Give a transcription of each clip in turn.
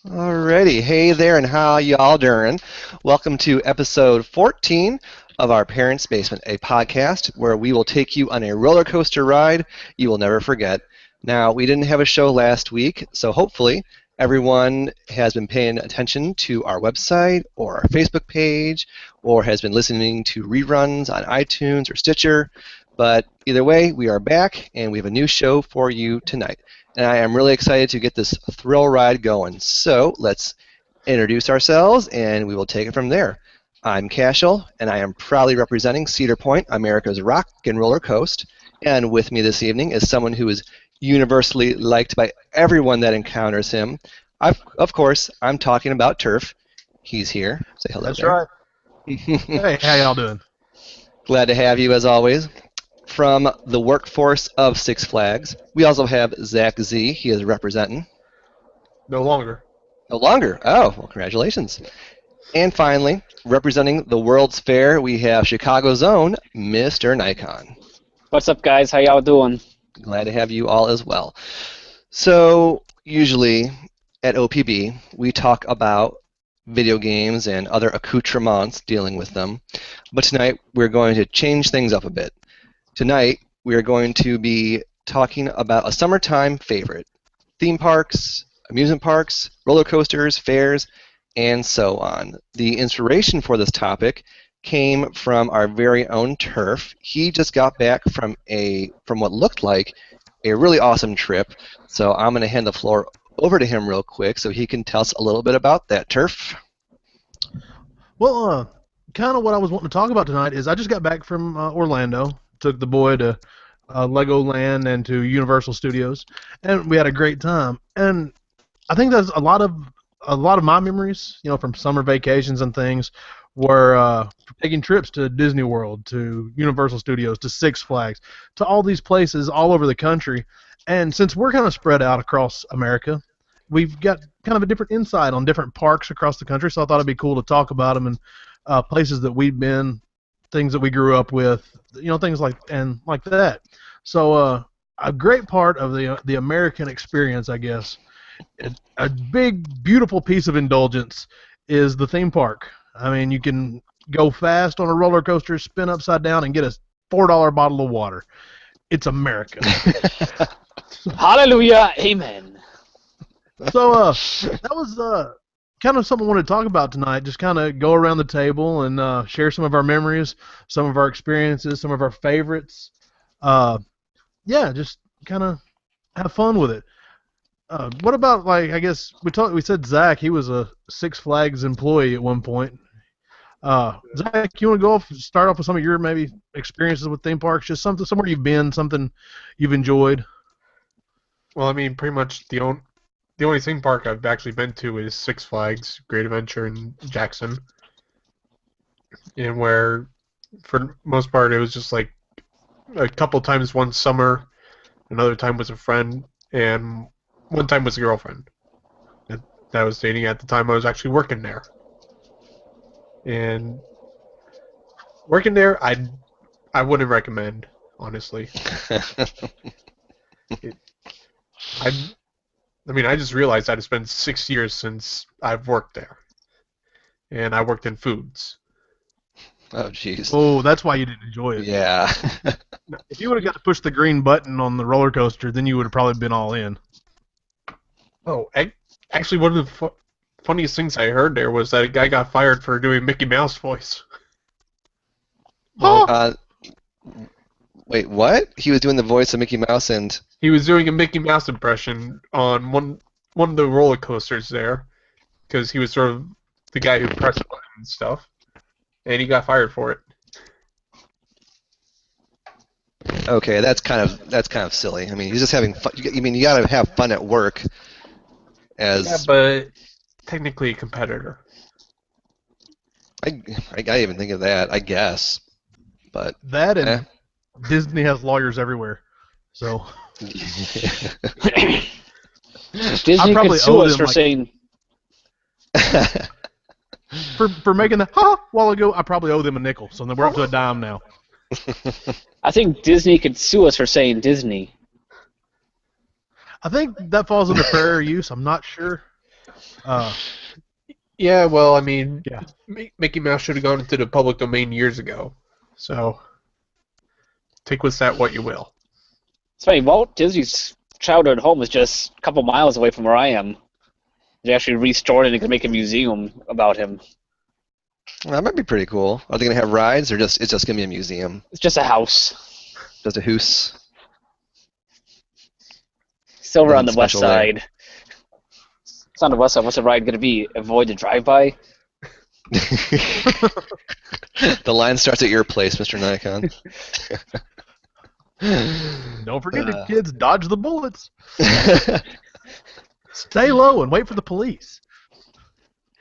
Alrighty, hey there, and how y'all doing? Welcome to episode 14 of our Parents' Basement, a podcast where we will take you on a roller coaster ride you will never forget. Now, we didn't have a show last week, so hopefully everyone has been paying attention to our website or our Facebook page or has been listening to reruns on iTunes or Stitcher. But either way, we are back and we have a new show for you tonight. And I am really excited to get this thrill ride going. So let's introduce ourselves, and we will take it from there. I'm Cashel, and I am proudly representing Cedar Point, America's rock and roller coast. And with me this evening is someone who is universally liked by everyone that encounters him. Of course, I'm talking about Turf. He's here. Say hello. That's there. right. Hey, how y'all doing? Glad to have you as always. From the workforce of Six Flags, we also have Zach Z. He is representing. No longer. No longer. Oh, well, congratulations. And finally, representing the World's Fair, we have Chicago's own Mr. Nikon. What's up, guys? How y'all doing? Glad to have you all as well. So, usually at OPB, we talk about video games and other accoutrements dealing with them. But tonight, we're going to change things up a bit. Tonight, we are going to be talking about a summertime favorite. Theme parks, amusement parks, roller coasters, fairs, and so on. The inspiration for this topic came from our very own Turf. He just got back from what looked like a really awesome trip. So I'm going to hand the floor over to him real quick so he can tell us a little bit about that. Turf? Well, kind of what I was wanting to talk about tonight is I just got back from Orlando. Took the boy to Legoland and to Universal Studios, and we had a great time. And I think there's a lot of my memories, from summer vacations and things, were taking trips to Disney World, to Universal Studios, to Six Flags, to all these places all over the country. And since we're kind of spread out across America, we've got kind of a different insight on different parks across the country. So I thought it'd be cool to talk about them and places that we've been, things that we grew up with, things like that. So a great part of the American experience, I guess, a big, beautiful piece of indulgence is the theme park. I mean, you can go fast on a roller coaster, spin upside down, and get a $4 bottle of water. It's America. Hallelujah, amen. So that was kind of something I wanted to talk about tonight. Just kind of go around the table and share some of our memories, some of our experiences, some of our favorites. Just kind of have fun with it. What about, I guess we said Zach, he was a Six Flags employee at one point. Zach, you want to start off with some of your maybe experiences with theme parks, just somewhere you've been, something you've enjoyed? Well, I mean, pretty much the only theme park I've actually been to is Six Flags Great Adventure in Jackson, and where, for the most part, it was just like a couple times one summer, another time was a friend, and one time was a girlfriend that I was dating at the time I was actually working there. And working there, I wouldn't recommend, honestly. I just realized that it's been 6 years since I've worked there, and I worked in foods. Oh, jeez. Oh, that's why you didn't enjoy it. Yeah. If you would have got to push the green button on the roller coaster, then you would have probably been all in. Oh, actually, one of the funniest things I heard there was that a guy got fired for doing Mickey Mouse voice. Wait, what? He was doing the voice of Mickey Mouse and... He was doing a Mickey Mouse impression on one of the roller coasters there, because he was sort of the guy who pressed the button and stuff, and he got fired for it. Okay, that's kind of silly. I mean, he's just having fun. I mean, you gotta have fun at work. Yeah, but technically a competitor. I even think of that, I guess. But that and Disney has lawyers everywhere, so Disney probably could sue owe us them, for saying. for making the while ago, I probably owe them a nickel. So then we're up to a dime now. I think Disney could sue us for saying Disney. I think that falls under fair use. I'm not sure. Yeah, well, I mean, Yeah. Mickey Mouse should have gone into the public domain years ago. So, take with that what you will. It's funny, Walt Disney's childhood home is just a couple miles away from where I am. They actually restored it and could make a museum about him. Well, that might be pretty cool. Are they gonna have rides, or it's just gonna be a museum? It's just a house. Just a hoose. It's over on Nothing the west special there. side. It's on the west side. What's the ride going to be? Avoid the drive-by? The line starts at your place, Mr. Nikon. Don't forget the kids, dodge the bullets. Stay low and wait for the police.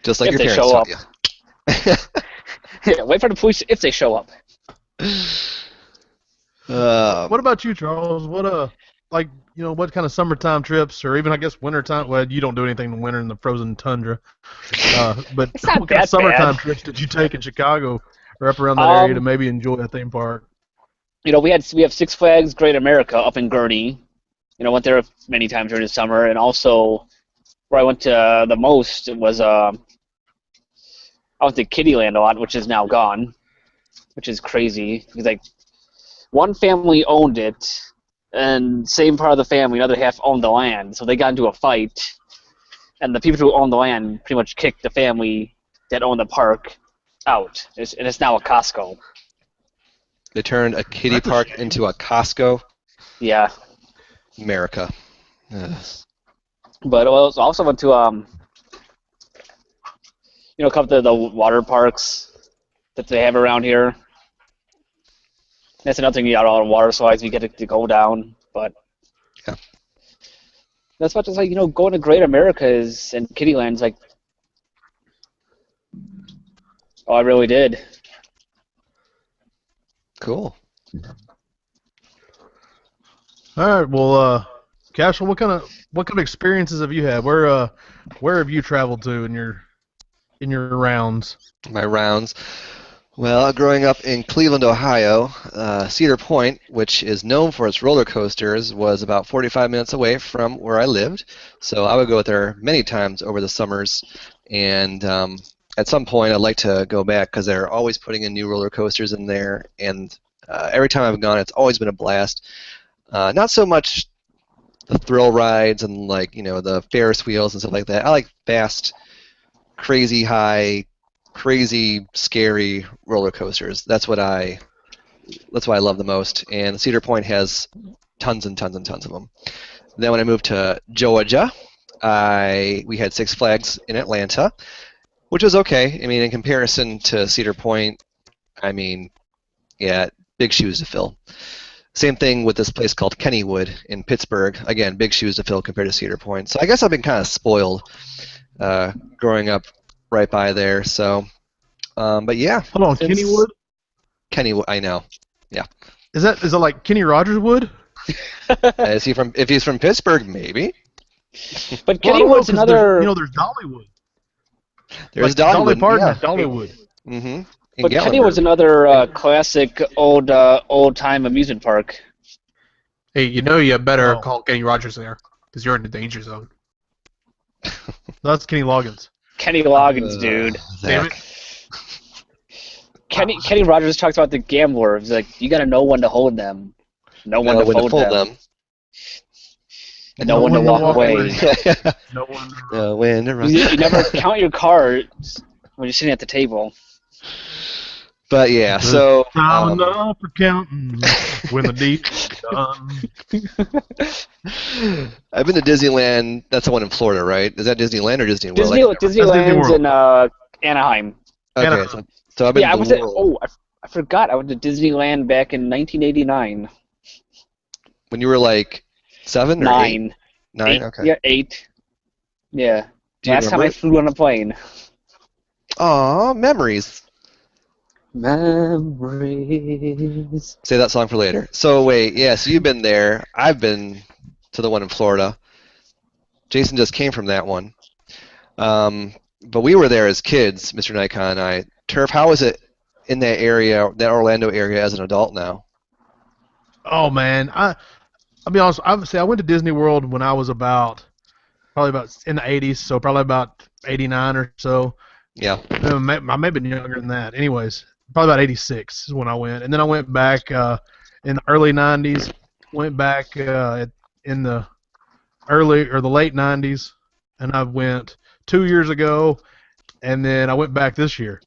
Just like If your they parents show taught you. Yeah, wait for the police if they show up. What about you, Charles? What what kind of summertime trips, or even I guess wintertime? Well, you don't do anything in the winter in the frozen tundra. But It's not what kind that of summertime bad. trips did you take in Chicago or up around that area to maybe enjoy a theme park? We have Six Flags Great America up in Gurnee. Went there many times during the summer, and also where I went to the most was I went to Kittyland a lot, which is now gone, which is crazy because one family owned it, and same part of the family, another half owned the land, so they got into a fight, and the people who owned the land pretty much kicked the family that owned the park out, and it's now a Costco. They turned a kiddie That's a park shame. into a Costco. Yeah. America. Ugh. But I also went to a couple of the water parks that they have around here. That's another thing, you got all the water slides you get to go down, but Yeah. that's much as going to Great America and Kittyland's oh, I really did. Cool. All right, well, Cashel, what kind of experiences have you had? Where have you traveled to in your rounds? My rounds. Well, growing up in Cleveland, Ohio, Cedar Point, which is known for its roller coasters, was about 45 minutes away from where I lived. So I would go there many times over the summers. And at some point, I'd like to go back because they're always putting in new roller coasters in there. And every time I've gone, it's always been a blast. Not so much the thrill rides and the Ferris wheels and stuff like that. I like fast, crazy high, crazy scary roller coasters. That's what I love the most. And Cedar Point has tons and tons and tons of them. Then when I moved to Georgia, we had Six Flags in Atlanta, which was okay. I mean, in comparison to Cedar Point, yeah, big shoes to fill. Same thing with this place called Kennywood in Pittsburgh. Again, big shoes to fill compared to Cedar Point. So I guess I've been kind of spoiled growing up right by there. So, but yeah. Hold on, Since- Kennywood? Kennywood, I know. Is it like Kenny Rogers Wood? If he's from Pittsburgh, maybe. But Well, I don't know, Kennywood's 'cause another. there's Dollywood. There's like Dolly Dollywood. Parton Yeah. at Dollywood. Mm-hmm. But Kennywood's another classic old-time amusement park. Hey, you better Oh. call Kenny Rogers there, because you're in the danger zone. That's Kenny Loggins. Kenny Loggins, dude. Damn Zach. Kenny Rogers talks about the gamblers. You got to know when to hold them, know when to When fold them, and know when to walk away. No one. Know when to run. You never count your cards when you're sitting at the table. But yeah, so Time enough for counting when the deep is done. I've been to Disneyland. That's the one in Florida, right? Is that Disneyland or Disney World? I can't remember. Disneyland's World. in Anaheim. Okay, Anaheim. so I've been Yeah, I to went the to. World. Oh, I forgot. I went to Disneyland back in 1989. When you were like 7 or 8? 9. 9? 8, Okay. Yeah, 8. Yeah. Do you Last time I remember? flew on a plane. Aw, memories. Memories. Say that song for later. So wait, yeah, so you've been there. I've been to the one in Florida. Jason just came from that one. But we were there as kids, Mr. Nikon and I. Turf, how is it in that area, that Orlando area, as an adult now? Oh man, I'll be honest. I went to Disney World when I was about probably about in the 80s, so probably about 89 or so. Yeah. I may have been younger than that. Anyways, probably about 86 is when I went. And then I went back in the early 90s, went back in the the late 90s, and I went 2 years ago, and then I went back this year.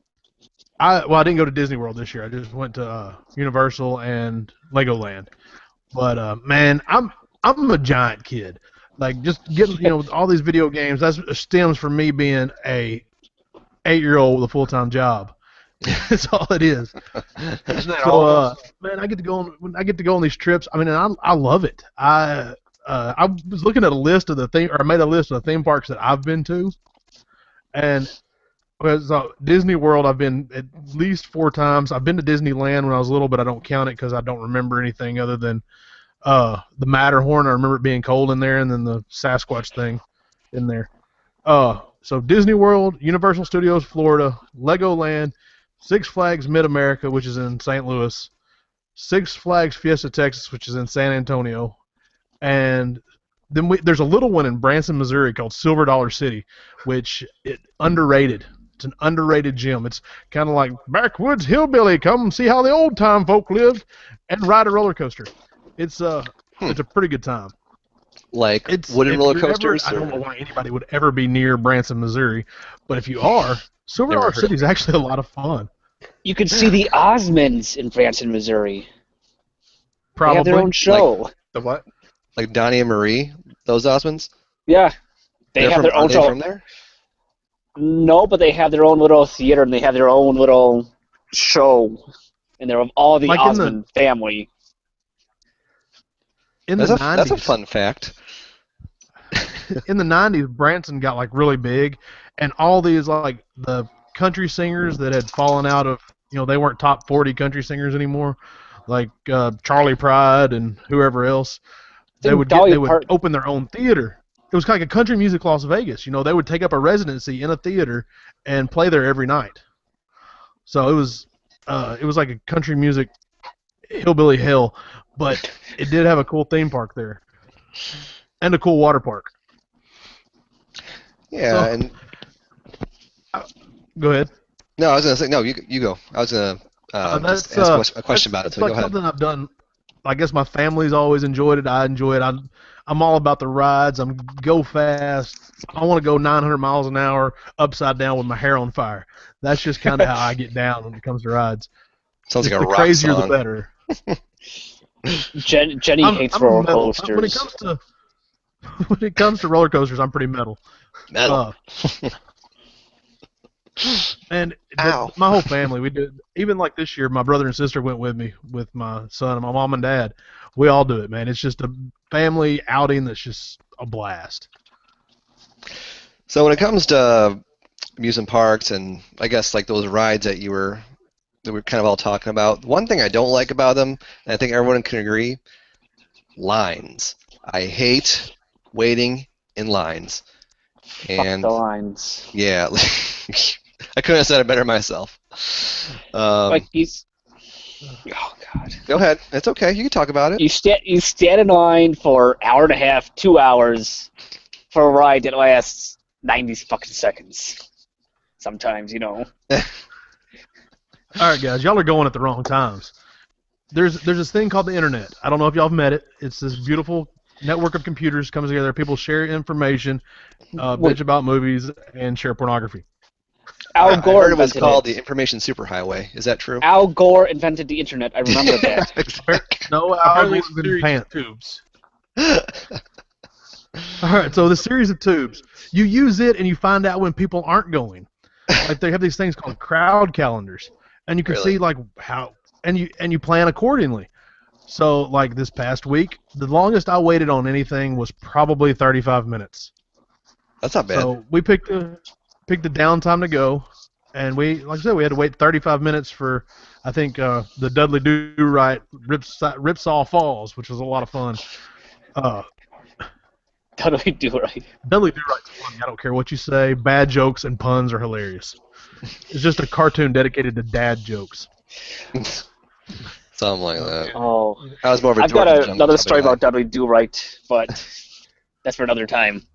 I didn't go to Disney World this year. I just went to Universal and Legoland. But man, I'm a giant kid. Like just getting with all these video games, that stems from me being a 8-year-old with a full-time job. That's all it is. Isn't that So all? man, I get to go on these trips. I mean, and I love it. I was looking at a list of I made a list of the theme parks that I've been to, and so Disney World I've been at least 4 times. I've been to Disneyland when I was little, but I don't count it because I don't remember anything other than the Matterhorn. I remember it being cold in there, and then the Sasquatch thing in there. So Disney World, Universal Studios Florida, Legoland, Six Flags Mid-America, which is in St. Louis, Six Flags Fiesta Texas, which is in San Antonio, and then there's a little one in Branson, Missouri called Silver Dollar City, which is underrated. It's an underrated gym. It's kind of like backwoods hillbilly. Come see how the old time folk lived and ride a roller coaster. It's a pretty good time. Like It's wooden if roller you're coasters? I don't know why anybody would ever be near Branson, Missouri, but if you are, Silver Never Dollar heard City is actually a lot of fun. You could see the Osmonds in Branson, Missouri. They Probably. have their own show. The what? Like Donnie and Marie, those Osmonds? Yeah. They have their are own they show. from there? No, but they have their own little theater, and they have their own little show. And they're of all the Like in the- Osmond family. In the That's 90s, that's a fun fact. in the 90s, Branson got like really big, and all these like the country singers that had fallen out of, they weren't top 40 country singers anymore, like Charlie Pride and whoever else. They would open their own theater. It was kind of like a country music Las Vegas. They would take up a residency in a theater and play there every night. So it was like a country music hillbilly hell, but it did have a cool theme park there and a cool water park. Yeah, So- and Go ahead. no, I was gonna say no. You go. I was gonna just ask a question about it. It's So go like ahead. something I've done. I guess my family's always enjoyed it. I enjoy it. I'm all about the rides. I'm go fast. I want to go 900 miles an hour upside down with my hair on fire. That's just kind of how I get down when it comes to rides. Sounds like a the rock crazier song. the better. Jenny hates roller metal. coasters. When it comes to roller coasters, I'm pretty metal. Metal. And Ow. my whole family, we did. Even like this year, my brother and sister went with me, with my son and my mom and dad. We all do it, man. It's just a family outing that's just a blast. So when it comes to amusement parks and I guess like those rides that we're kind of all talking about, one thing I don't like about them, and I think everyone can agree, lines. I hate waiting in lines. And Fuck the lines. yeah, I couldn't have said it better myself. Like he's. Oh God. Go ahead. It's okay. You can talk about it. You stand in line for an hour and a half, 2 hours, for a ride that lasts 90 fucking seconds. Sometimes, All right, guys, y'all are going at the wrong times. There's this thing called the internet. I don't know if y'all have met it. It's this beautiful network of computers comes together. People share information, bitch about movies, and share pornography. Al I Gore heard it was invented called it. the Information Superhighway. Is that true? Al Gore invented the internet. I remember that. No, Apparently algorithms it's in pants. tubes. All right, so the series of tubes, you use it and you find out when people aren't going. Like they have these things called crowd calendars, and you can Really? see like how and you plan accordingly. So like this past week, the longest I waited on anything was probably 35 minutes. That's not bad. So we picked a downtime to go, and like I said, we had to wait 35 minutes for I think the Dudley Do-Right Ripsaw Falls, which was a lot of fun. How do we do right? Dudley Do-Right's funny. I don't care what you say. Bad jokes and puns are hilarious. It's just a cartoon dedicated to dad jokes. Something like that. Oh, I was more of a I've got George and another Jungle story guy. about Dudley Do Right, but that's for another time.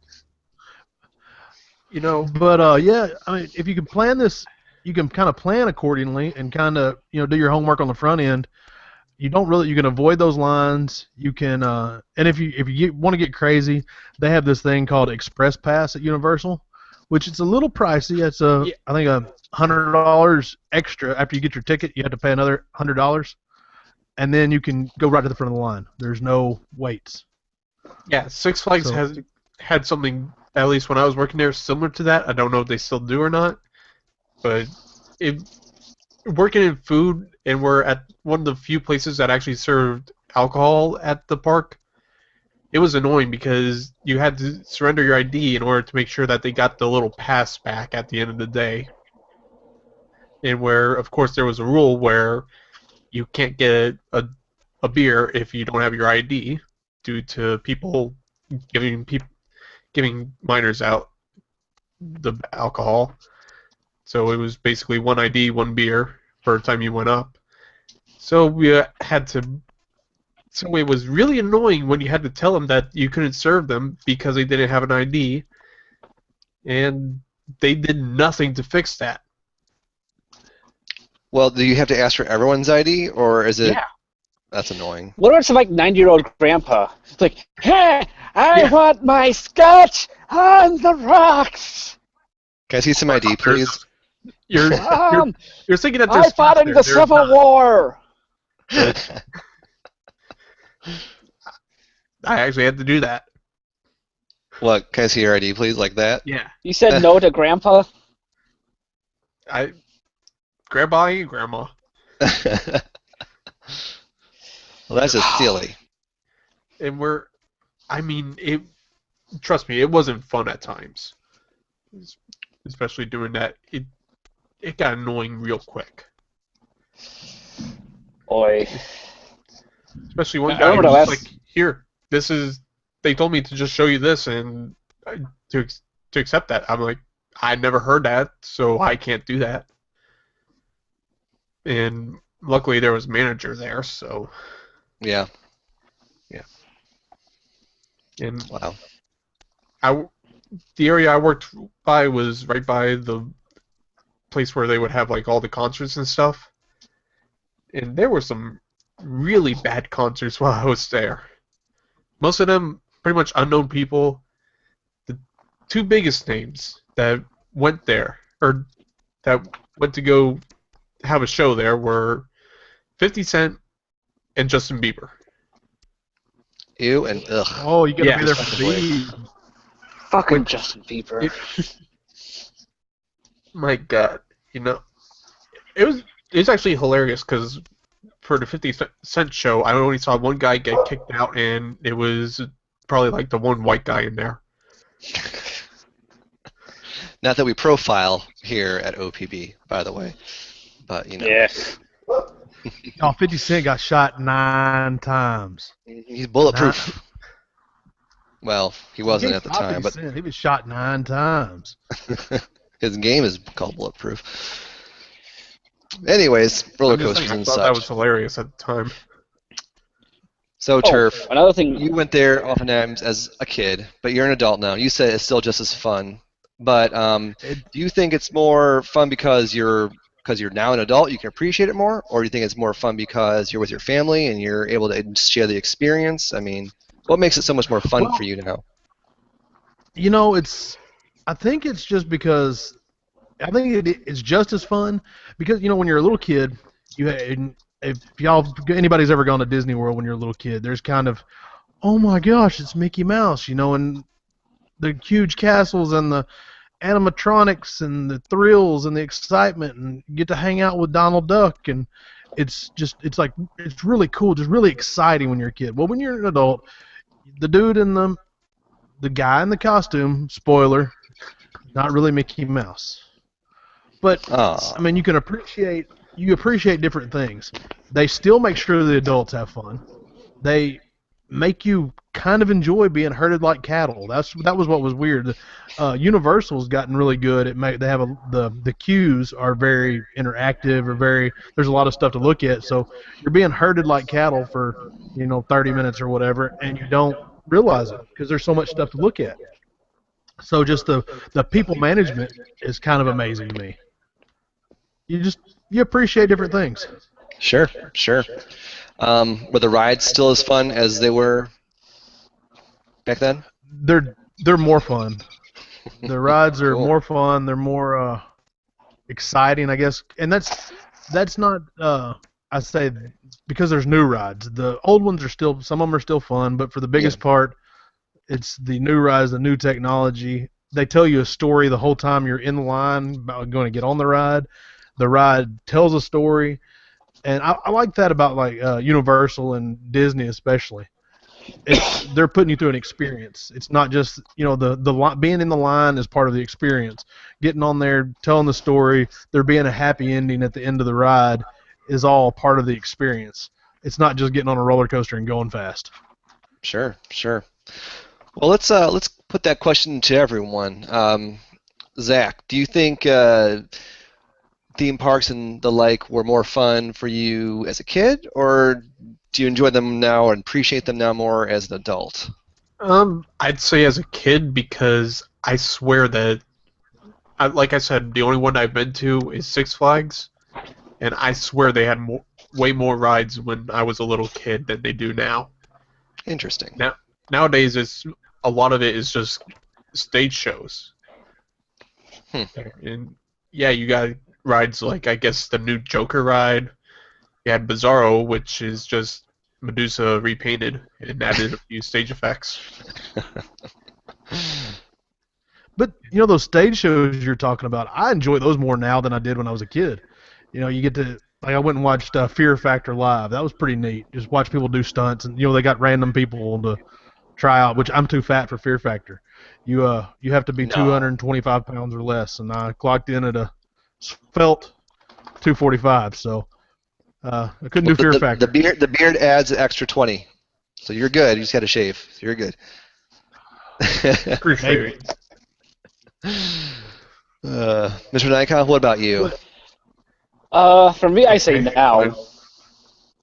You know, But yeah, I mean, if you can plan this, you can kind of plan accordingly and kind of do your homework on the front end. You can avoid those lines. You can and if you want to get crazy, they have this thing called Express Pass at Universal, which it's a little pricey. It's Yeah. I think $100 extra after you get your ticket. You have to pay another $100, and then you can go right to the front of the line. There's no waits. yeah, Six Flags So- has had something, at least when I was working there, similar to that. I don't know if they still do or not, but working in food, and we're at one of the few places that actually served alcohol at the park. It was annoying because you had to surrender your ID in order to make sure that they got the little pass back at the end of the day. And where, of course, there was a rule where you can't get a beer if you don't have your ID, due to people giving minors out the alcohol. So it was basically one ID, one beer per time you went up. So we had to. So it was really annoying when you had to tell them that you couldn't serve them because they didn't have an ID, and they did nothing to fix that. Well, do you have to ask for everyone's ID, or is it? Yeah. That's annoying. What about some like 90-year-old grandpa? It's like, hey, I Yeah. want my scotch on the rocks. Can I see some ID, please? You're you're thinking that I there's fought stuff in there. the There's Civil not. War. I actually had to do that. What? Can I see your ID, please? Like that? Yeah. You said no to grandpa? Grandpa ain't grandma. Well, that's just silly. And trust me, it wasn't fun at times. Especially doing that. It got annoying real quick. Boy. Especially one I guy remember was the last- like, here, they told me to just show you this and to accept that. I'm like, I never heard that, so I can't do that. And luckily there was a manager there, so, Yeah. and Wow. the area I worked by was right by the place where they would have like all the concerts and stuff. And there were some really bad concerts while I was there. Most of them pretty much unknown people. The two biggest names that went there, or that went to go have a show there, were 50 Cent and Justin Bieber. Ew and ugh. Oh, you got to Yeah. be there for these. Fucking Justin Bieber. My God, it was actually hilarious because for the 50 Cent show, I only saw one guy get kicked out, and it was probably like the one white guy in there. Not that we profile here at OPB, by the way, but Yeah. Oh, 50 Cent got shot 9 times. he's bulletproof. Well, he wasn't He at the shot time, 50 but Cent. He was shot 9 times. his game is called bulletproof. Anyways, roller I'm just coasters saying, I and thought such. that was hilarious at the time. So, Oh, Turf, another thing. you went there oftentimes as a kid, but you're an adult now. You said it's still just as fun. But do you think it's more fun because you're now an adult, you can appreciate it more, or do you think it's more fun because you're with your family and you're able to share the experience? I mean, what makes it so much more fun Well, for you now? I think it's just because I think it's just as fun because when you're a little kid, if anybody's ever gone to Disney World when you're a little kid, there's kind of, oh my gosh, it's Mickey Mouse, and the huge castles and the animatronics and the thrills and the excitement, and you get to hang out with Donald Duck, and it's really cool, just really exciting when you're a kid. Well, when you're an adult, the dude in the guy in the costume, spoiler, not really Mickey Mouse. But Aw. I mean, you appreciate different things. They still make sure the adults have fun. They make you kind of enjoy being herded like cattle. That was what was weird. Universal's gotten really good at they have the queues are very interactive, there's a lot of stuff to look at. So you're being herded like cattle for 30 minutes or whatever, and you don't realize it because there's so much stuff to look at. So just the people management is kind of amazing to me. You appreciate different things. Sure, sure. Were the rides still as fun as they were back then? They're more fun. The rides are Cool. more fun. They're more exciting, I guess. And that's not I say because there's new rides. The old ones are still, some of them are still fun, but for the biggest part, it's the new rides, the new technology. They tell you a story the whole time you're in the line about going to get on the ride. The ride tells a story, and I like that about like Universal and Disney especially. They're putting you through an experience. It's not just being in the line is part of the experience. Getting on there, telling the story, there being a happy ending at the end of the ride is all part of the experience. It's not just getting on a roller coaster and going fast. Sure, sure. Well, let's put that question to everyone. Zach, do you think theme parks and the like were more fun for you as a kid, or do you enjoy them now and appreciate them now more as an adult? I'd say as a kid because I swear that, like I said, the only one I've been to is Six Flags, and I swear they had way more rides when I was a little kid than they do now. Interesting. Nowadays, a lot of it is just stage shows. And yeah, you got rides like, I guess, the new Joker ride. You had Bizarro, which is just Medusa repainted and added a few stage effects. But those stage shows you're talking about, I enjoy those more now than I did when I was a kid. You get to, like, I went and watched Fear Factor live. That was pretty neat. Just watch people do stunts, and they got random people to try out, which I'm too fat for Fear Factor. You have to be 225 pounds or less, and I clocked in at a felt 245, so I couldn't do Fear Factor. The beard adds an extra 20, so you're good. You just got to shave, so you're good. Appreciate it. Mr. Nikon, what about you? For me, I say now.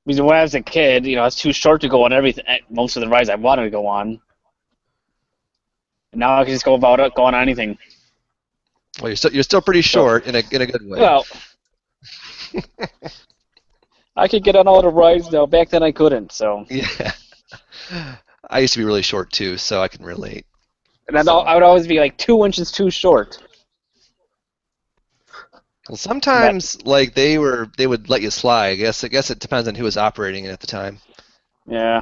Because when I was a kid, I was too short to go on most of the rides I wanted to go on. And now I can just go on anything. Well, you're still pretty short in a good way. Well, I could get on all the rides now. Back then I couldn't. So. Yeah. I used to be really short too, so I can relate. And I would always be like 2 inches too short. Well, sometimes like they would let you slide. I guess it depends on who was operating it at the time. Yeah.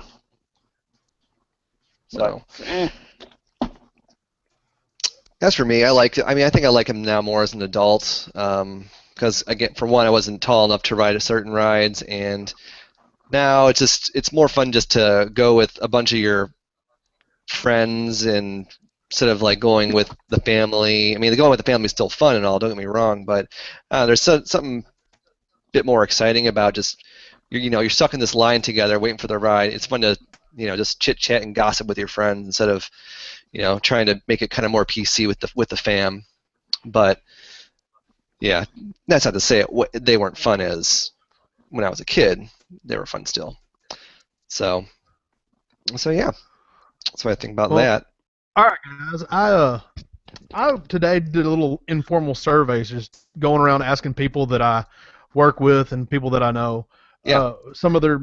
So. As for me, I think I like him now more as an adult. Because again, for one, I wasn't tall enough to ride certain rides, and now it's more fun just to go with a bunch of your friends and instead of like going with the family. I mean, going with the family is still fun and all. Don't get me wrong, but there's something a bit more exciting about just you're stuck in this line together, waiting for the ride. It's fun to just chit chat and gossip with your friends instead of trying to make it kind of more PC with the fam. But yeah, that's not to say they weren't fun as when I was a kid. They were fun still. So yeah, that's what I think about that. All right, guys. I today did a little informal surveys, just going around asking people that I work with and people that I know. Yeah. Some of their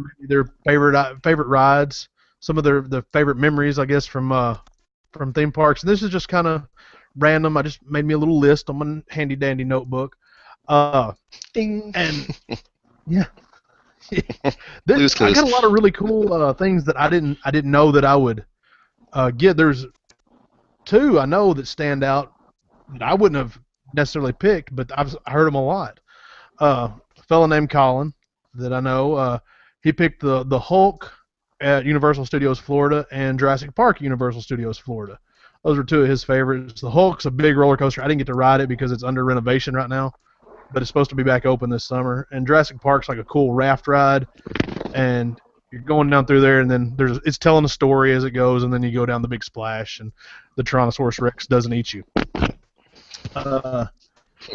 favorite rides, some of their favorite memories, I guess, from theme parks. And this is just kind of random. I just made me a little list on my handy dandy notebook. Ding. And yeah. I Blue's Clues. got a lot of really cool things that I didn't know that I would get. There's two I know that stand out that I wouldn't have necessarily picked, but I heard them a lot. A fellow named Colin that I know, he picked the Hulk at Universal Studios Florida and Jurassic Park at Universal Studios Florida. Those were two of his favorites. The Hulk's a big roller coaster. I didn't get to ride it because it's under renovation right now, but it's supposed to be back open this summer. And Jurassic Park's like a cool raft ride, and you're going down through there, and then it's telling a story as it goes, and then you go down the big splash, and the Tyrannosaurus Rex doesn't eat you. A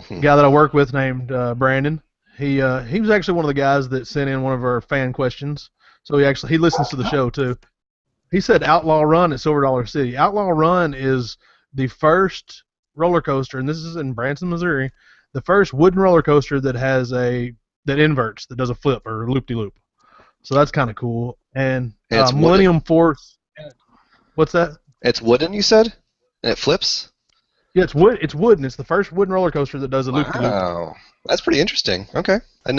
guy that I work with named Brandon, he was actually one of the guys that sent in one of our fan questions. So he listens to the show too. He said Outlaw Run at Silver Dollar City. Outlaw Run is the first roller coaster, and this is in Branson, Missouri, the first wooden roller coaster that inverts, that does a flip or loop-de-loop. So that's kind of cool. And It's Millennium Force. What's that? It's wooden, you said? And it flips? Yeah, it's wood. It's wooden. It's the first wooden roller coaster that does a loop-de-loop. Wow. That's pretty interesting. Okay. I didn't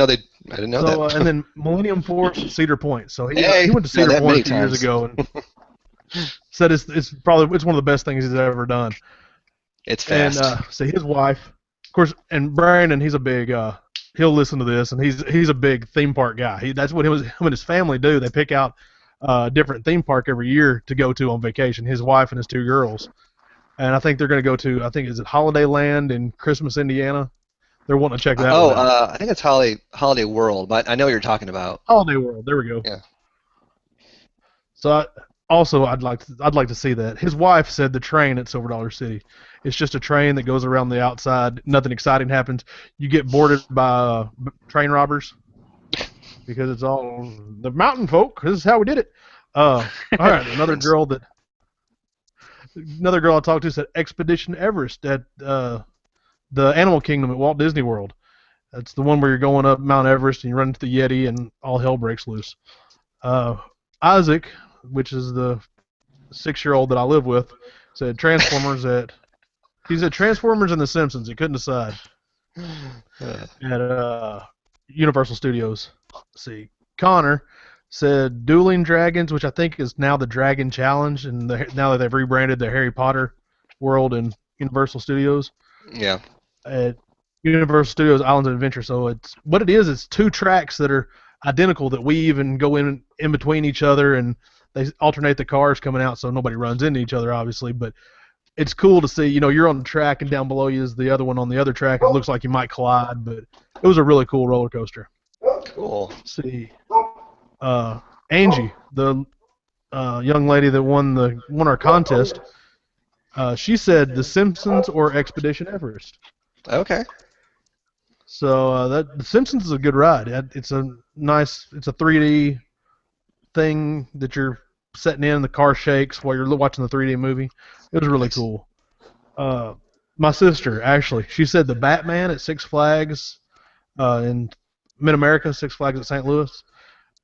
know that. And then Millennium Force at Cedar Point. So he went to Done Cedar that Point many a few years times. ago and said it's one of the best things he's ever done. It's fast. And so his wife, of course, and Brandon, he's a big. He'll listen to this, and he's a big theme park guy. That's what him and his family do. They pick out a different theme park every year to go to on vacation. His wife and his two girls, and I think they're going to go to. I think is it Holiday Land in Christmas, Indiana. They're wanting to check that. I think it's Holiday World, but I know what you're talking about. Holiday World. There we go. Yeah. So I'd like to see that. His wife said the train at Silver Dollar City. It's just a train that goes around the outside. Nothing exciting happens. You get boarded by train robbers because it's all the mountain folk. This is how we did it. All right, another girl I talked to said Expedition Everest at the Animal Kingdom at Walt Disney World. That's the one where you're going up Mount Everest and you run into the Yeti and all hell breaks loose. Isaac, which is the 6-year-old that I live with, said Transformers he said Transformers and The Simpsons. He couldn't decide. At Universal Studios. Let's see. Connor said Dueling Dragons, which I think is now the Dragon Challenge, and now that they've rebranded the Harry Potter world in Universal Studios. Yeah. At Universal Studios Islands of Adventure. So it's 2 tracks that are identical that weave and go in between each other, and they alternate the cars coming out so nobody runs into each other, obviously. But it's cool to see, you're on the track and down below you is the other one on the other track. It looks like you might collide, but it was a really cool roller coaster. Cool. Let's see. Angie, the young lady that won our contest, she said The Simpsons or Expedition Everest. Okay. So The Simpsons is a good ride. It's a 3D thing that you're sitting in. The car shakes while you're watching the 3D movie. It was really cool. My sister, Ashley, she said the Batman at Six Flags in Mid-America, Six Flags at St. Louis.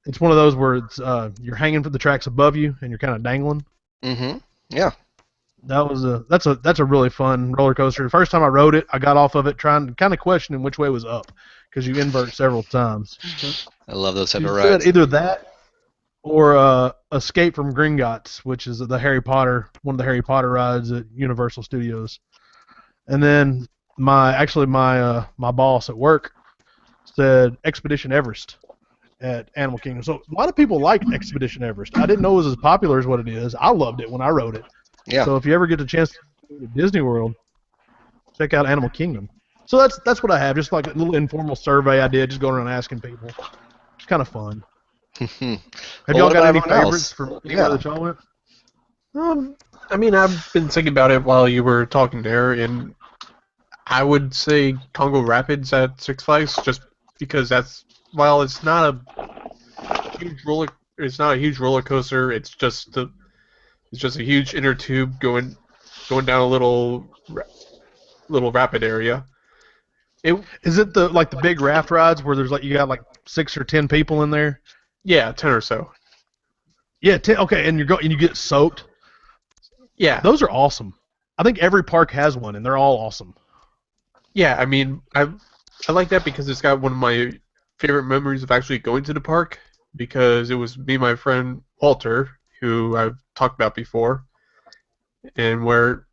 It's one of those where it's you're hanging from the tracks above you and you're kind of dangling. Mm-hmm. Yeah. That's a really fun roller coaster. The first time I rode it, I got off of it kind of questioning which way was up because you invert several times. I love those type She of said rides. either that or Escape from Gringotts, which is one of the Harry Potter rides at Universal Studios. And then my boss at work said Expedition Everest at Animal Kingdom. So a lot of people like Expedition Everest. I didn't know it was as popular as what it is. I loved it when I rode it. Yeah. So if you ever get a chance to go to Disney World, check out Animal Kingdom. So that's what I have, just like a little informal survey I did, just going around asking people. It's kind of fun. Have y'all got any favorites from anywhere that y'all went? I mean, I've been thinking about it while you were talking there, and I would say Congo Rapids at Six Flags, just because while it's not a huge roller coaster. It's just a huge inner tube going down a little rapid area. Is it the big raft rides where there's you got 6 or 10 people in there? Yeah, 10 or so. Yeah, 10. Okay, and you get soaked. Yeah, Those are awesome. I think every park has one, and they're all awesome. yeah. I mean, I like that because it's got one of my favorite memories of actually going to the park, because it was me and my friend Walter, who I've talked about before, and where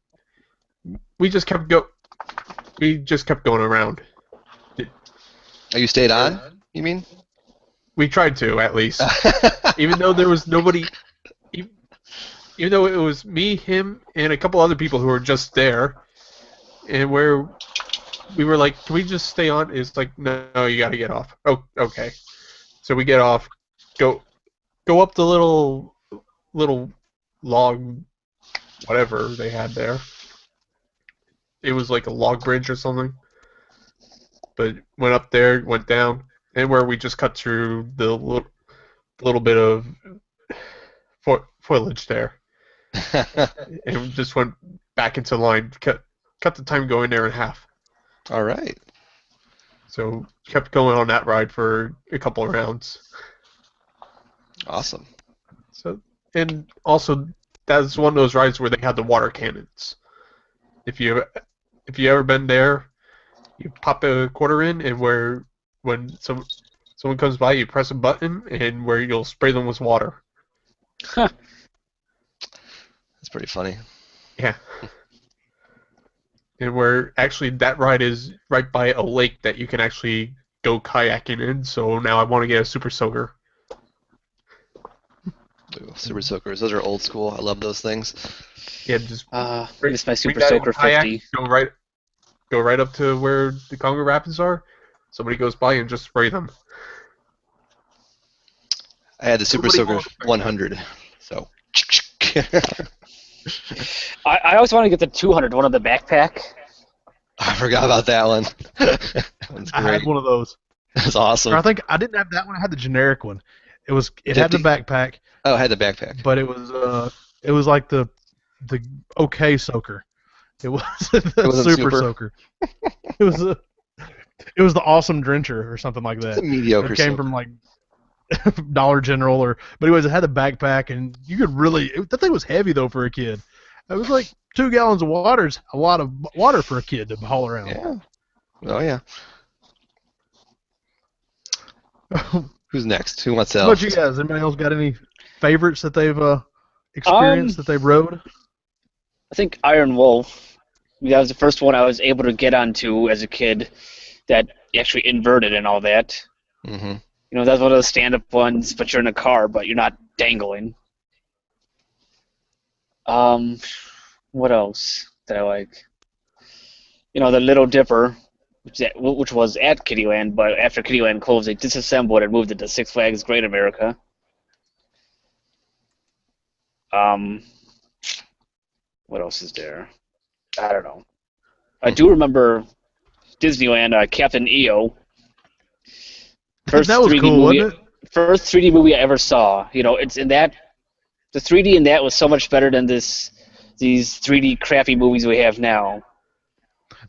we just kept going around. Oh, you stayed on, you mean? We tried to, at least. Even though there was nobody, even though it was me, him, and a couple other people who were just there, and where we were like, can we just stay on? It's like, no, you gotta get off. Oh, okay. So we get off, go up the little log, whatever they had there. It was like a log bridge or something. But went up there, went down, and where we just cut through the little bit of foliage there, and just went back into line, cut the time going there in half. All right. So kept going on that ride for a couple of rounds. Awesome. So, and also that's one of those rides where they had the water cannons. If you ever been there, you pop a quarter in, and when someone comes by, you press a button, and where you'll spray them with water. That's pretty funny. Yeah. And where actually that ride is right by a lake that you can actually go kayaking in. So now I want to get a Super Soaker. Ooh, Super Soakers. Those are old school. I love those things. Yeah, just This is my Super bring that in Soaker kayak, 50. Go right up to where the Congo Rapids are. Somebody goes by and just spray them. I had the Super Nobody Soaker wants 100. So. I always want to get the 200 one of the backpack. I forgot about that one. That one's I great. had one of those. That's Or I awesome. think I didn't have that one. I had the generic one. It had the 50? backpack, Oh, I had the backpack. but it was like the okay soaker. It was the wasn't super super? soaker. It was the awesome drencher or something like It's that. a mediocre It came soaker. from like Dollar General but anyways, it had a backpack and you could that thing was heavy though for a kid. It was like 2 gallons of water is a lot of water for a kid to haul around. Yeah. Oh, yeah. Who's next? Who wants to How tell? about you guys? Anybody else got any favorites that they've experienced that they've rode? I think Iron Wolf. That was the first one I was able to get onto as a kid that actually inverted and all that. Mm-hmm. You know, that's one of those stand-up ones, but you're in a car, but you're not dangling. What else did I like? You know, the Little Dipper, which was at Kittyland, but after Kittyland closed, they disassembled and moved it to Six Flags Great America. What else is there? I don't know. I do remember Disneyland, Captain EO. First That was 3D cool, movie, wasn't it? First 3D movie I ever saw. You know, it's in that. The 3D in that was so much better than these 3D crappy movies we have now.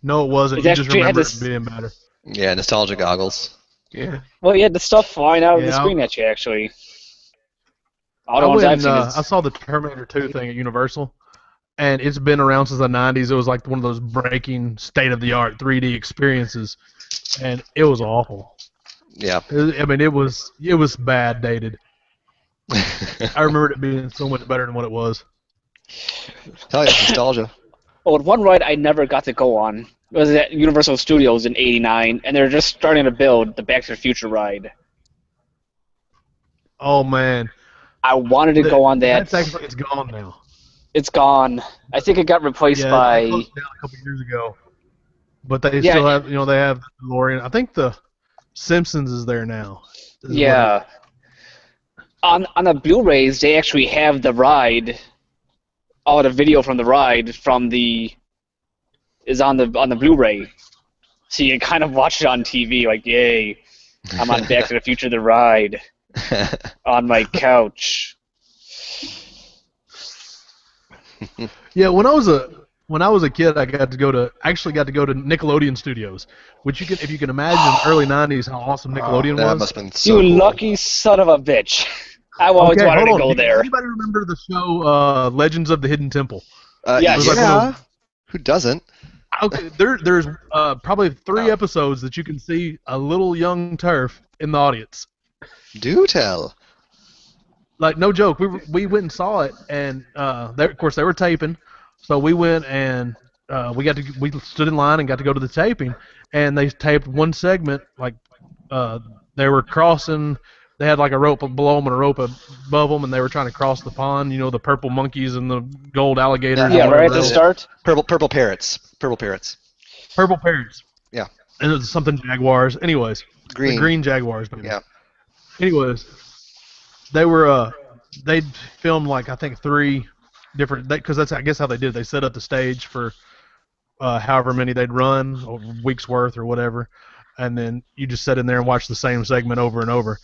No, it wasn't. It You just actually had remember this- it being better. Yeah, nostalgia goggles. Yeah. Well, you had the stuff flying out of the Yeah. screen at you, actually. All the I ones went I've and, seen I is... saw the Terminator 2 thing at Universal, and it's been around since the 90s. It was like one of those breaking, state-of-the-art 3D experiences, and it was awful. Yeah. I mean, it was bad dated. I remember it being so much better than what it was. Tell you, nostalgia. Oh, and one ride I never got to go on was at Universal Studios in '89, and they're just starting to build the Back to the Future ride. Oh man, I wanted to go on that. That's actually it's gone now. It's gone. I think it got replaced Yeah, by... it closed down a couple years ago, but they Yeah. still have they have the DeLorean. I think the Simpsons is there now. is what Yeah. On the Blu-rays, they actually have the ride. All the video from the ride is on the Blu-ray, so you can kind of watch it on TV. Like, yay, I'm on Back to the Future the ride on my couch. Yeah, when I was a kid, I got to go to Nickelodeon Studios, which if you can imagine, early '90s, how awesome Nickelodeon That was. must have been so You cool. lucky son of a bitch! I always Okay, wanted hold to on. go there. Anybody remember the show Legends of the Hidden Temple? Yeah, it was like one of those- Who doesn't? Okay, there's probably 3 Oh. episodes that you can see a little young turf in the audience. Do tell. Like, no joke, we went and saw it, and of course they were taping, so we went and we stood in line and got to go to the taping, and they taped one segment, like they were crossing. They had like a rope below them and a rope above them, and they were trying to cross the pond. You know, the purple monkeys and the gold alligators. and Yeah, right at whatever the else. start. Purple parrots. Purple parrots. Purple parrots. Yeah. And it was something Jaguars. Anyways, Green. the green Jaguars. Maybe. Yeah. Anyways, they were they filmed like I think 3 different because that's I guess how they did. They set up the stage for however many they'd run, or week's worth or whatever, and then you just sit in there and watch the same segment over and over.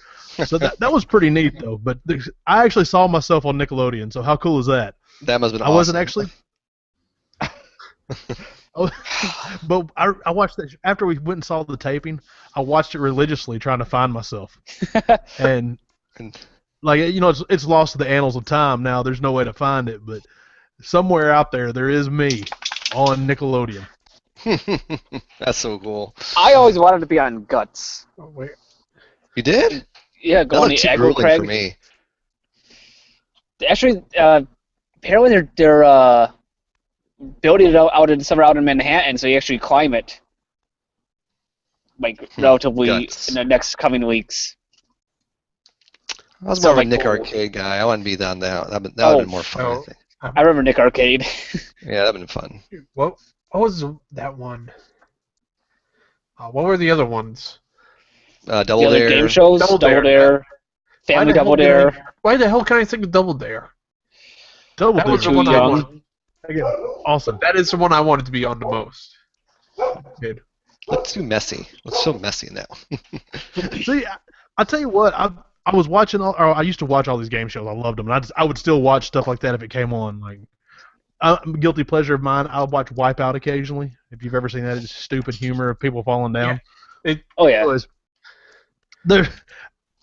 So that was pretty neat though. But I actually saw myself on Nickelodeon. So how cool is that? That must have been I awesome. wasn't actually. Oh, but I watched that after we went and saw the taping. I watched it religiously, trying to find myself, and And like it's lost to the annals of time now. There's no way to find it, but somewhere out there is me on Nickelodeon. that's so cool. I always wanted to be on Guts. Oh, wait. You did? Yeah, That going looked to too Aggro grueling Crag. for me. Actually, apparently they're building it somewhere out in Manhattan, so you actually climb it, like relatively Guts. in the next coming weeks. I was more of a Sounds like Nick gold. Arcade guy. I wouldn't be on that. That would have been more fun, I Oh. think. I remember Nick Arcade. Yeah, that'd been fun. What was that one? What were the other ones? Double The other Dare. game shows, Double Double Dare. Dare, Family the hell Double did I- Dare. Why the hell can I think of Double Dare? Double That was Dare. the one I young. wanted. Again, awesome. That is the one I wanted to be on the most. Kid. Looks too messy. Looks so messy now. See, I tell you what, I was watching or I used to watch all these game shows. I loved them, and I would still watch stuff like that if it came on. Like, guilty pleasure of mine. I'll watch Wipeout occasionally. If you've ever seen that, it's stupid humor of people falling down. Oh yeah. Anyways,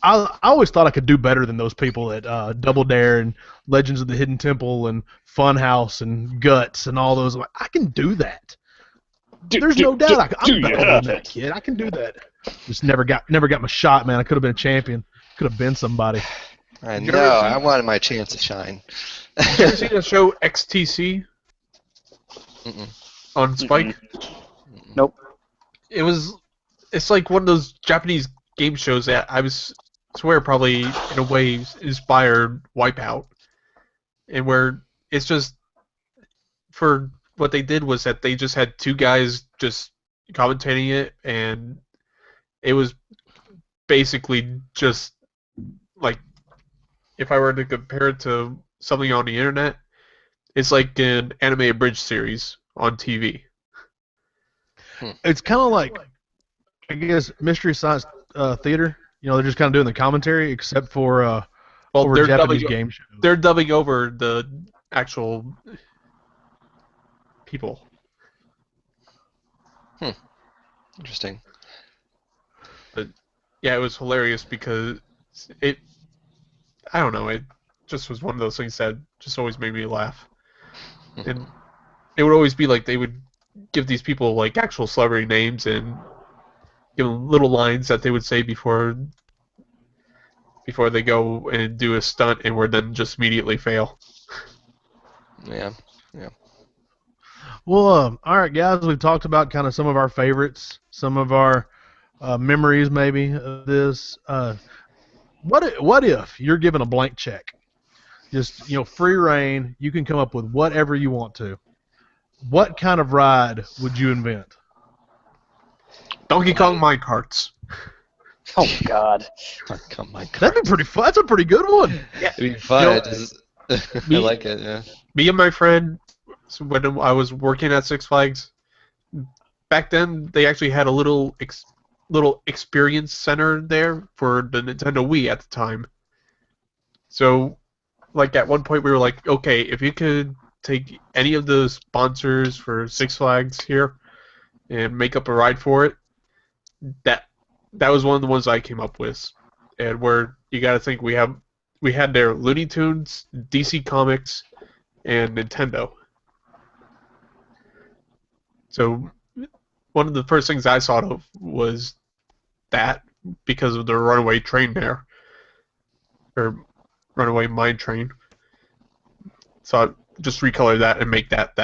I always thought I could do better than those people at Double Dare and Legends of the Hidden Temple and Funhouse and Guts and all those. I'm like, I can do that. There's no doubt I'm better than that kid. I can do that. Just never got my shot, man. I could have been a champion. Could have been somebody. I You know. ever see- I wanted my chance to shine. Did you ever see the show XTC Mm-mm. on Spike? Nope. It's like one of those Japanese game shows that swear probably in a way inspired Wipeout, and where it's just for what they did was that they just had two guys just commentating it, and it was basically just like, if I were to compare it to something on the internet, it's like an anime abridged series on TV. It's kind of like, I guess, Mystery Science Theater. They're just kind of doing the commentary, except for Well, over they're Japanese dubbing, game shows. they're dubbing over the actual people. Interesting. Yeah, it was hilarious because I don't know, it just was one of those things that just always made me laugh. And it would always be like they would give these people like actual celebrity names and give them little lines that they would say before they go and do a stunt and would then just immediately fail. Yeah. Well, all right, guys. We've talked about kind of some of our favorites, some of our memories, maybe of this. What if you're given a blank check? Just free reign. You can come up with whatever you want to. What kind of ride would you invent? Donkey Kong minecarts. Oh God. Come on. That'd be pretty fun. That's a pretty good one. It'd be fun. I like it. Yeah. Me and my friend, when I was working at Six Flags, back then they actually had a little experience center there for the Nintendo Wii at the time. So, like at one point we were like, okay, if you could take any of the sponsors for Six Flags here and make up a ride for it, that was one of the ones I came up with. And where you got to think we had their Looney Tunes, DC Comics, and Nintendo. So one of the first things I thought of was that, because of the runaway train there, or runaway mine train. So I just recolor that and make that.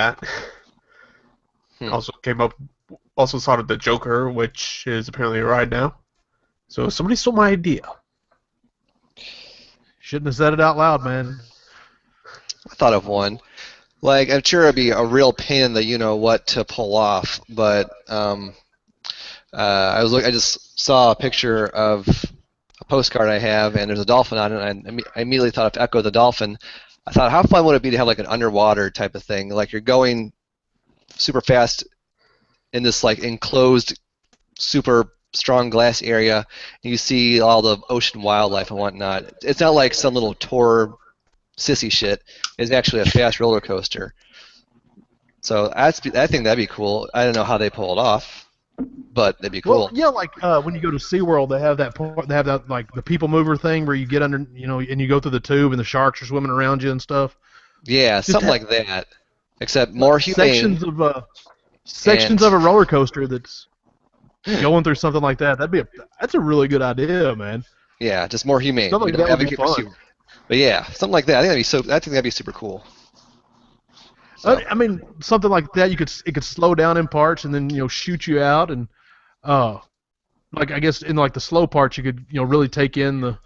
Also thought of the Joker, which is apparently a ride now. So somebody stole my idea. Shouldn't have said it out loud, man. I thought of one. Like, I'm sure it'd be a real pain in the you-know-what to pull off, but I just saw a picture of a postcard I have, and there's a dolphin on it, and I immediately thought of Echo the Dolphin. I thought, how fun would it be to have like an underwater type of thing? Like you're going super fast in this like enclosed, super strong glass area, and you see all the ocean wildlife and whatnot. It's not like some little tour sissy shit. It's actually a fast roller coaster. So I think that'd be cool. I don't know how they pull it off, but that'd be cool. Well, yeah, like when you go to SeaWorld, they have that part, they have that like the people mover thing where you get under, and you go through the tube and the sharks are swimming around you and stuff. Yeah, Just something like that, except more humane. Sections of a roller coaster that's going through something like that. That's a really good idea, man. Yeah, just more humane. Stuff like You know, that would be advocate for fun. But yeah, something like that. I think that'd be super cool. So, I mean, something like that. It could slow down in parts and then shoot you out and like I guess in like the slow parts you could really take in the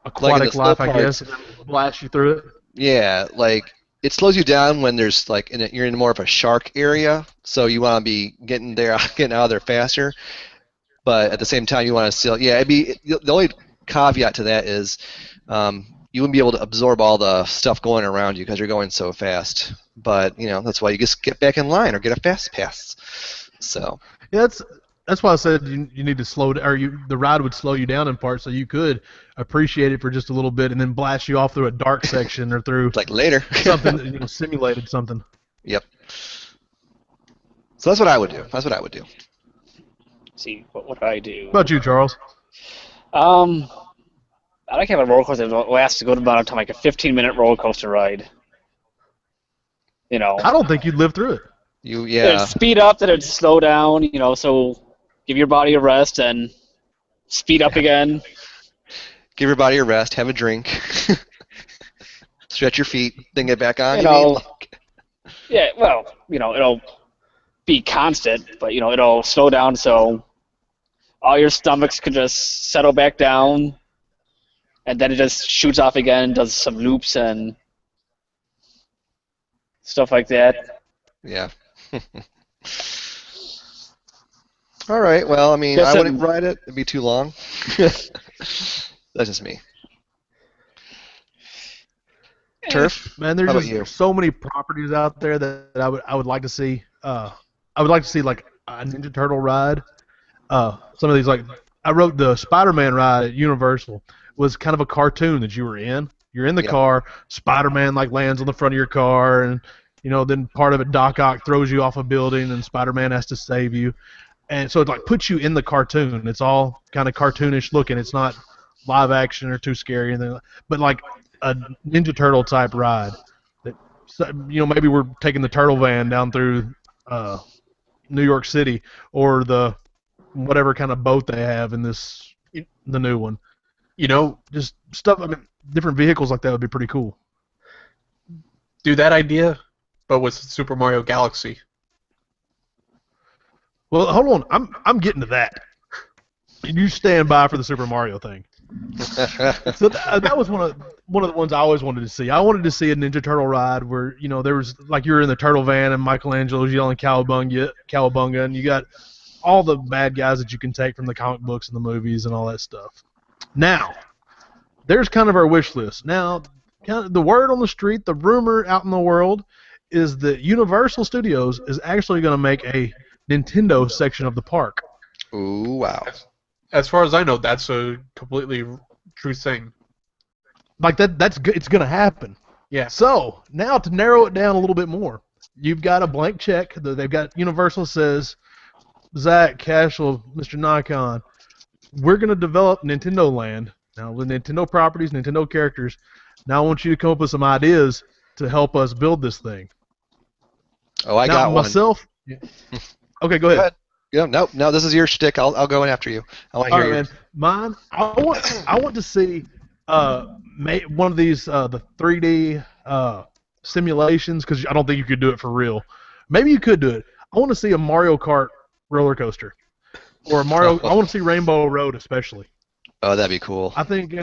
aquatic slow life, I parts, guess, and then blast you through it. yeah, like it slows you down when there's like you're in more of a shark area, so you want to be getting out of there faster. But at the same time, you want to still, yeah. The only caveat to that is you wouldn't be able to absorb all the stuff going around you because you're going so fast. But that's why you just get back in line or get a fast pass. So Yeah, that's why I said you need to slow down, or the ride would slow you down in parts so you could appreciate it for just a little bit and then blast you off through a dark section or through like later. something simulated something. Yep. So that's what I would do. Let's see, what would I do? What about you, Charles? I like having a roller coaster that lasts a good amount of time, like a 15-minute roller coaster ride. I don't think you'd live through it. It'd speed up, then it'd slow down, so give your body a rest and speed up again. Give your body a rest, have a drink, stretch your feet, then get back on. Yeah, well, it'll be constant, but it'll slow down so all your stomachs can just settle back down, and then it just shoots off again, does some loops and stuff like that. Yeah. All right. Well, I mean, I wouldn't ride it. It'd be too long. That's just me. Turf? Man, there's How just about you? so many properties out there that I would like to see. I would like to see like a Ninja Turtle ride. Some of these, like I wrote the Spider-Man ride at Universal was kind of a cartoon that you were in. You're in the car. Spider-Man like lands on the front of your car, and then part of it, Doc Ock throws you off a building, and Spider-Man has to save you. And so it like puts you in the cartoon. It's all kind of cartoonish looking. It's not live action or too scary, but like a Ninja Turtle type ride. That maybe we're taking the turtle van down through New York City, or the whatever kind of boat they have in the new one. Just stuff. I mean, different vehicles like that would be pretty cool. Do that idea, but with Super Mario Galaxy. Well, hold on. I'm getting to that. You stand by for the Super Mario thing. So that was one of the ones I always wanted to see. I wanted to see a Ninja Turtle ride where there was like you're in the turtle van and Michelangelo's yelling cowabunga, and you got all the bad guys that you can take from the comic books and the movies and all that stuff. Now, there's kind of our wish list. Now, kind of the word on the street, the rumor out in the world, is that Universal Studios is actually going to make a Nintendo section of the park. Ooh, wow. As far as I know, that's a completely true thing. Like that's good. It's going to happen. Yeah. So now to narrow it down a little bit more, you've got a blank check. They've got Universal says, Zach, Cashel, Mr. Nikon, we're going to develop Nintendo Land now with Nintendo properties, Nintendo characters. Now I want you to come up with some ideas to help us build this thing. Oh, I got one. Myself. Okay, go ahead. Yeah, no, this is your shtick. I'll go in after you. I want to hear yours. Man. Mine. I want to see one of these the 3D simulations, because I don't think you could do it for real. Maybe you could do it. I want to see a Mario Kart roller coaster, or a Mario. I want to see Rainbow Road especially. Oh, that'd be cool. I think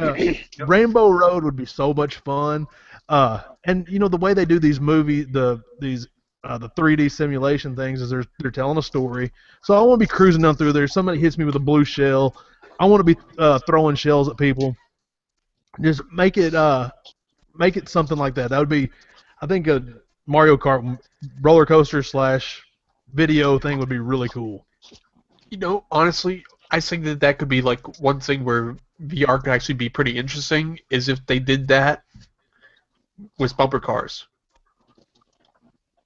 Rainbow Road would be so much fun. And the way they do these the 3D simulation things is they're telling a story. So I want to be cruising down through there. Somebody hits me with a blue shell. I want to be throwing shells at people. Just make it something like that. That would be, I think, a Mario Kart roller coaster / video thing would be really cool. Honestly, I think that could be like one thing where VR could actually be pretty interesting, is if they did that with bumper cars.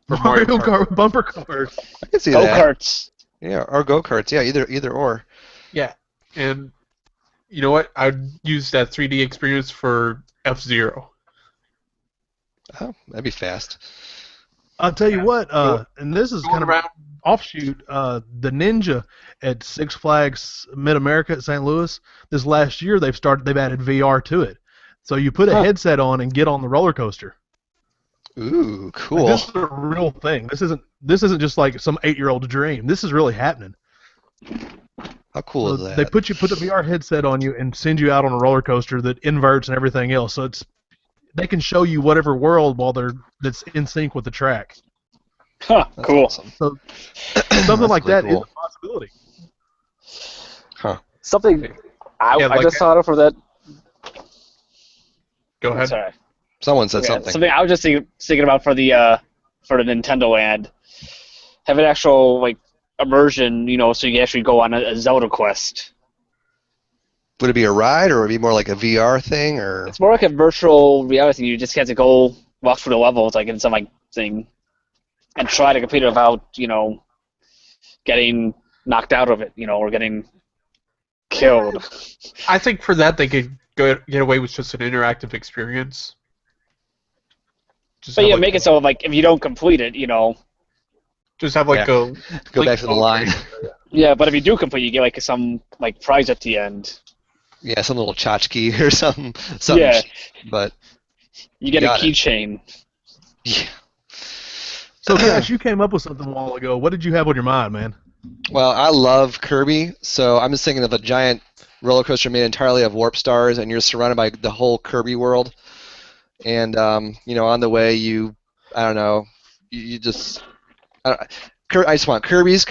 For Mario Mario Kart. Kart with bumper cars. I can see Go that. karts. Yeah, or go-karts. Yeah, either or. Yeah, and you know what? I'd use that 3D experience for F-Zero. Oh, that'd be fast. I'll tell you Yeah. what, Go- and this is Going kind of around, offshoot, the Ninja at Six Flags Mid-America at St. Louis. This last year, they've added VR to it, so you put a Huh. headset on and get on the roller coaster. Ooh, Like, cool. this is a real thing. This isn't just like some 8-year-old dream. This is really happening. How cool is So that? they put the VR headset on you and send you out on a roller coaster that inverts and everything else. So they can show you whatever world that's in sync with the track. Huh, That's cool. awesome. So something That's like really that is cool. a possibility. Huh. Something I Yeah, like just that. thought of for that. go ahead. Sorry. Someone said Yeah, something. I was just thinking about for the Nintendo Land, have an actual like immersion, so you actually go on a Zelda quest. Would it be a ride, or would it be more like a VR thing, or? It's more like a virtual reality thing. You just have to go walk through the levels, like in some like thing, and try to complete it without getting knocked out of it, or getting killed. I think for that they could get away with just an interactive experience. Just But have, yeah, like, make it so like if you don't complete it, just have like Yeah. a Go back to the line. yeah. But if you do complete, you get like some like prize at the end. Yeah, some little tchotchke or something. Yeah. But You get a Got it. keychain. yeah. So Cash, you came up with something a while ago. What did you have on your mind, man? Well, I love Kirby, so I'm just thinking of a giant roller coaster made entirely of warp stars, and you're surrounded by the whole Kirby world. And on the way, I don't know, you just, I just want Kirby's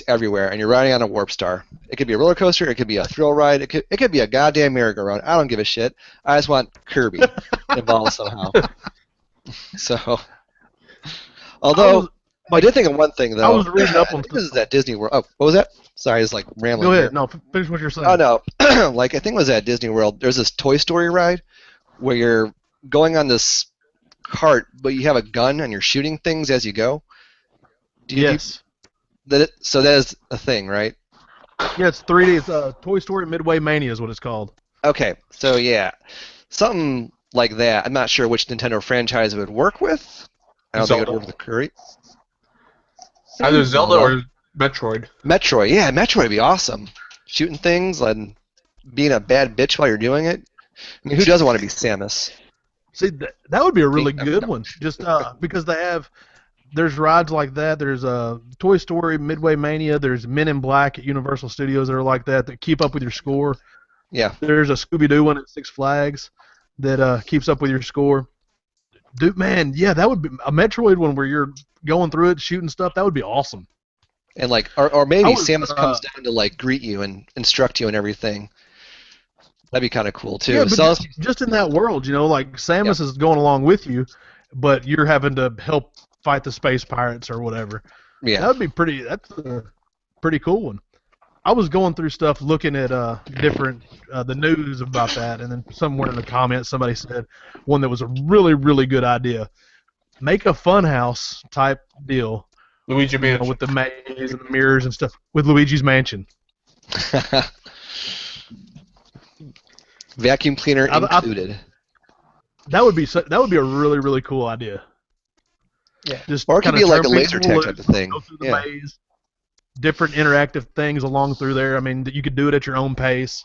everywhere, and you're riding on a warp star. It could be a roller coaster, it could be a thrill ride, it could be a goddamn merry-go-round. I don't give a shit. I just want Kirby involved somehow. So, although. I did think of one thing, though. I was reading up on I think this is at Disney World. Oh, what was that? Sorry, I was like rambling. Go here. ahead. No, finish what you're saying. Oh no, like I think it was at Disney World. There's this Toy Story ride where you're going on this cart, but you have a gun and you're shooting things as you go. Yes. So that is a thing, right? Yeah, it's 3D. It's Toy Story Midway Mania is what it's called. Okay, so yeah, something like that. I'm not sure which Nintendo franchise it would work with. I don't think it would work with Kirby. either Zelda or Metroid. Metroid, yeah, Metroid would be awesome. Shooting things and being a bad bitch while you're doing it. I mean, who doesn't want to be Samus? See, that would be a really Yeah. good one. Just because there's rides like that. There's Toy Story Midway Mania. There's Men in Black at Universal Studios that are like that keep up with your score. Yeah. There's a Scooby-Doo one at Six Flags that keeps up with your score. Dude, man, yeah, that would be a Metroid one where you're going through it, shooting stuff. That would be awesome. And like, or maybe I was, Samus comes down to like greet you and instruct you and everything. That'd be kind of cool too. Yeah, but So, just in that world, like Samus is going along with you, but you're having to help fight the space pirates or whatever. yeah. That would be pretty. That's a pretty cool one. I was going through stuff, looking at different the news about that, and then somewhere in the comments somebody said one that was a really, really good idea. Make a funhouse type deal Luigi Mansion. with the maze and the mirrors and stuff with Luigi's Mansion. Vacuum cleaner I- included. That would be a really, really cool idea. Yeah. Just Or it could kinda be like a turn laser people tag type loose, of thing. Go through the Yeah. maze, different interactive things along through there. I mean, that you could do it at your own pace.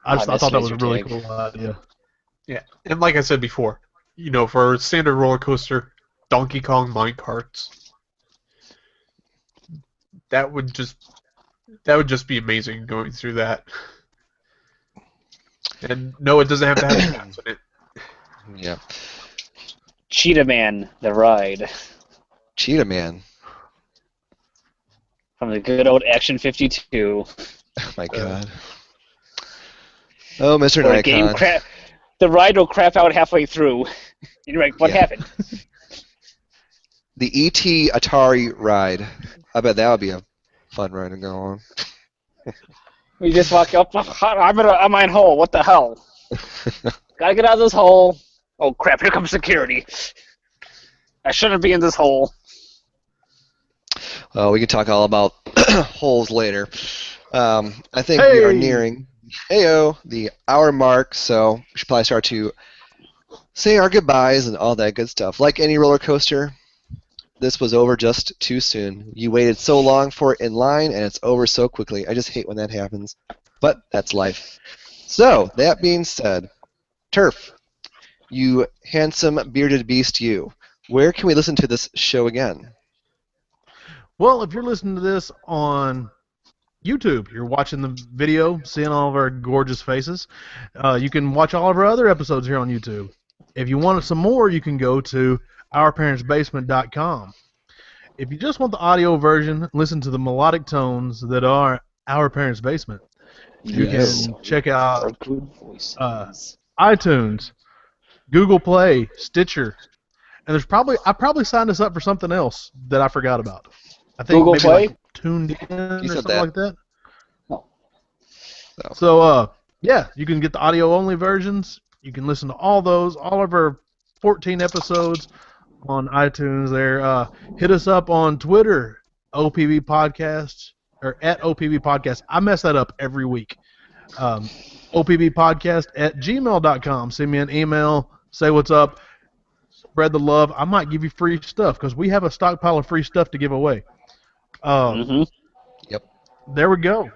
I miss thought that was a laser really tag. cool idea. Yeah, and like I said before, for a standard roller coaster, Donkey Kong mine carts. That would just be amazing going through that. And no, it doesn't have to have cats in it. Yeah. Cheetah Man, the ride Cheetah Man. from the good old Action 52. Oh my god. Oh, Mr. Where the game Nikon. the ride will crap out halfway through. And you're like, what Yeah. happened? The ET Atari ride. I bet that would be a fun ride to go on. We just walk up. I'm in a mine hole. What the hell? Gotta get out of this hole. Oh crap! Here comes security. I shouldn't be in this hole. We can talk all about holes later. I think we are nearing the hour mark, so we should probably start to say our goodbyes and all that good stuff. Like any roller coaster, this was over just too soon. You waited so long for it in line, and it's over so quickly. I just hate when that happens, but that's life. So, that being said, Turf, you handsome bearded beast you, where can we listen to this show again? Well, if you're listening to this on YouTube, you're watching the video, seeing all of our gorgeous faces. You can watch all of our other episodes here on YouTube. If you want some more, you can go to ourparentsbasement.com. If you just want the audio version, listen to the melodic tones that are Our Parents' Basement. You can check out iTunes, Google Play, Stitcher, and I probably signed us up for something else that I forgot about. I think Google maybe Play? like Tuned In or something that. like that. No. So, yeah, you can get the audio-only versions. You can listen to all of our 14 episodes on iTunes there. Hit us up on Twitter, OPB Podcast, or at OPB Podcast. I mess that up every week. OPBpodcast@gmail.com. Send me an email, say what's up, spread the love. I might give you free stuff because we have a stockpile of free stuff to give away. Yep. There we go.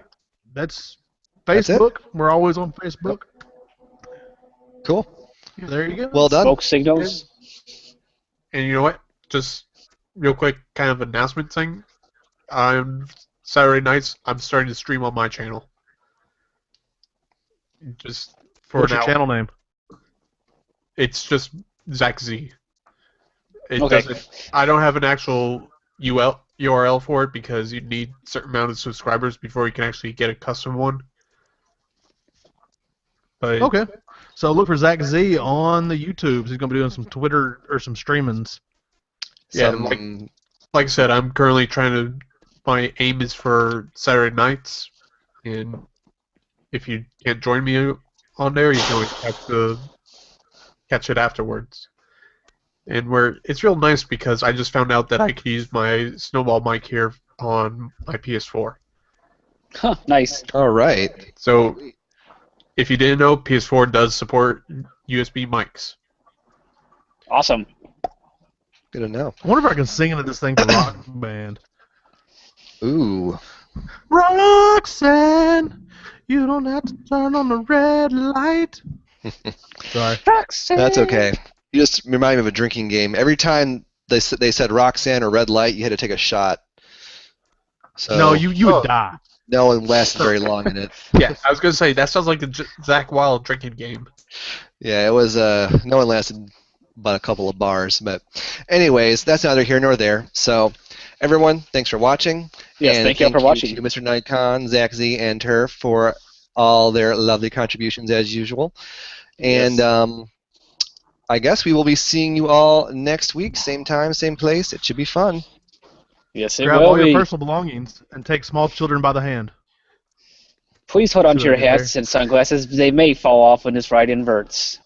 That's That's it? Facebook. We're always on Facebook. Cool. There you go. Well done. Smoke signals. And you know what? Just real quick, kind of announcement thing. Saturday nights, I'm starting to stream on my channel. Just for What's now. your channel name? It's just Zach Z. It Okay. doesn't. I don't have an actual URL for it because you need a certain amount of subscribers before you can actually get a custom one. But Okay. So look for Zach Z on the YouTubes. He's going to be doing some Twitter or some streamings. Yeah, Some- like I said, I'm currently trying to. My aim is for Saturday nights, and if you can't join me on there, you can always catch it afterwards. And it's real nice because I just found out that I could use my Snowball mic here on my PS4. Huh, nice. all right. So, if you didn't know, PS4 does support USB mics. Awesome. Good to know. I wonder if I can sing into this thing for Rock Band. Ooh. Roxanne, you don't have to turn on the red light. Sorry. That's okay. You just remind me of a drinking game. Every time they said Roxanne or red light, you had to take a shot. So No, you would die. no one lasted very long in it. Yeah, I was gonna say that sounds like the Zach Wild drinking game. Yeah, it was. No one lasted but a couple of bars. But anyways, that's neither here nor there. So everyone, thanks for watching. Yes, and thank you for watching. to Mr. Nikon, Zach Z, and Turf for all their lovely contributions as usual. And Yes. I guess we will be seeing you all next week, same time, same place. It should be fun. Yes, it Grab will all be. your personal belongings and take small children by the hand. Please hold on to your Sure, hats and sunglasses. They may fall off when this ride inverts.